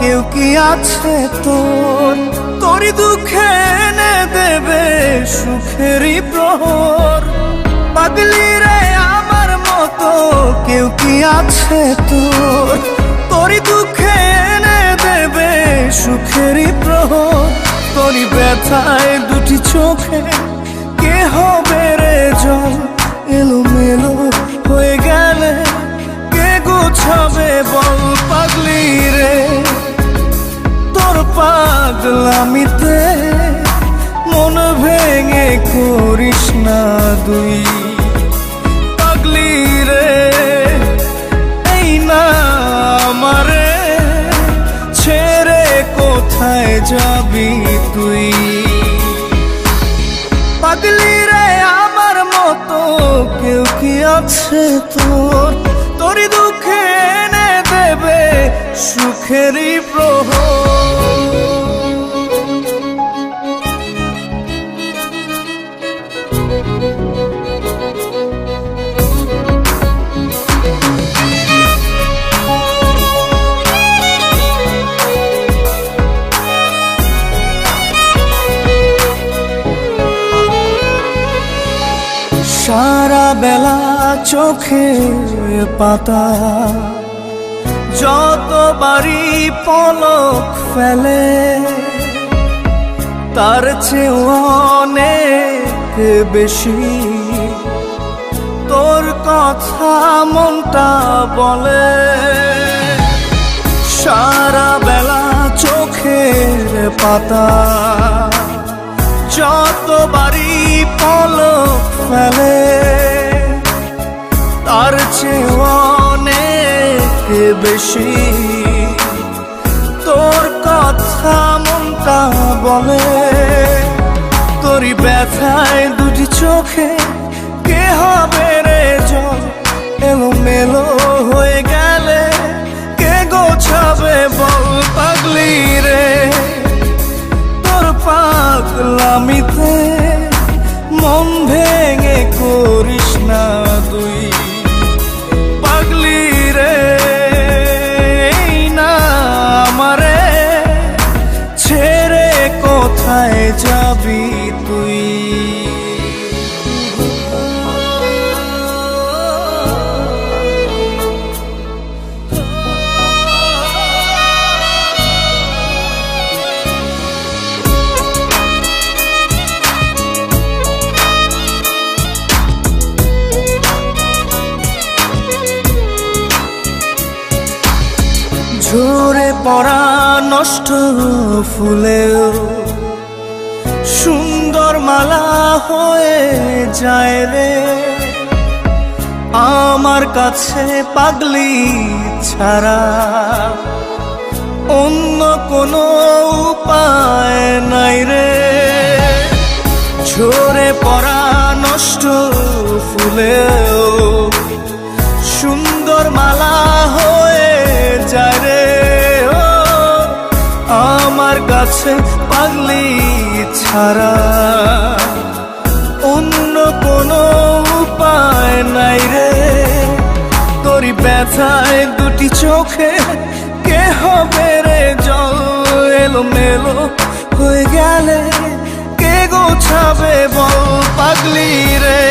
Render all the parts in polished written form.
কেউ কি আছে তোর? তোরই দুঃখে এনে দেবে সুখেরই প্রহর। পাগলি রে আমার মতো কেউ কি আছে তোর? তোরই দুঃখে এনে দেবে সুখেরই প্রহর। তোরই ব্যথায় দুটি চোখে কে হবে রে জল? এলোমেলো হয়ে গেলে কে গোছাবে বল? পাগলি রে তোর পাগলামিতে মন ভেঙে করিস না দুই। পাগলি রে এই না আমারে ছেড়ে কোথায় যাবি তুই? পাগলি রে আমার মতো কেউ কি আছে তোর? তোরই দুঃখে এনে দেবে সুখেরই প্রহর। সারা বেলা চোখে পাতা যতবারই পলক ফেলে, তার চেয়ে অনেক বেশি তোর কথা মনটা বলে। সারা বেলা চোখের পাতা যতবারই পলক ফেলে, তার চেয়ে অনেক বেশি তোর কথা মনটা বলে। তোরই ব্যথায় দুটি চোখে কে হবে রে জল? এলোমেলো হয়ে গেলে কে গোছাবে বল? পাগলি রে তোর পাগলামিতে মন ভেঙে করিস না তুই। পাগলি রে এই না আমারে ছেড়ে কোথায় যাবি তুই? ঝরে পড়া নষ্ট ফুলেও সুন্দর মালা হয়ে যায় রে আমার কাছে। পাগলি ছাড়া অন্য কোনো উপায় নাই রে। ঝরে পড়া নষ্ট ফুলেও সুন্দর মালা হয়ে যায় রে আমার কাছে। পাগলি ছাড়া অন্য কোনো উপায় নাই রে। তোরই ব্যথায় দুটি চোখে কে হবে রে জল? এলোমেলো হয়ে গেলে কে গোছাবে বল? পাগলি রে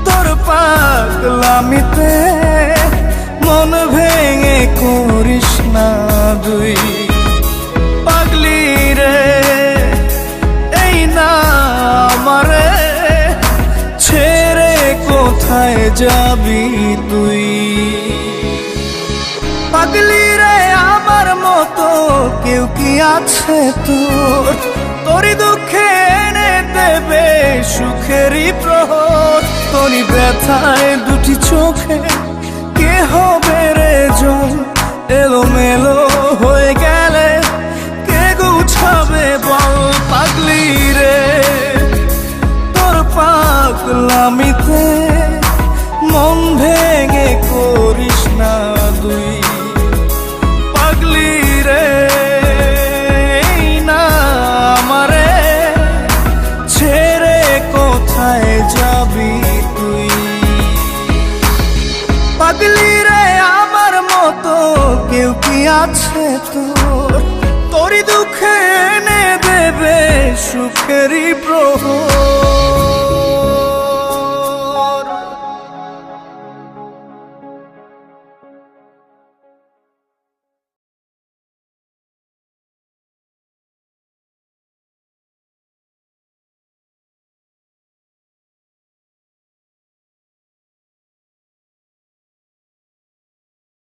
তোর পাগলামিতে মন ভেঙে করিস না দুই। পাগলি রে এই না আমারে ছেড়ে কোথায় যাবি তুই? পাগলি রে আমার মতো কেউ কি আছে তোর? তোরই দুঃখে এনে দেবে সুখেরই প্রহর। তোরই ব্যথায় দুটি চোখে কে হবে রে জল? এলোমেলো হয়ে গেলে কে গুছাবে বল? পাগলি রে তোর পাগলামিতে মন ভেঙে করিস না দুই। পাগলি রে এই না আমারে ছেড়ে কোথায় যাবি তুই? পাগলি রে আমার মতো কেউ কি আছে তোর, তোরই দুঃখে এনে দেবে সুখেরই প্রহর।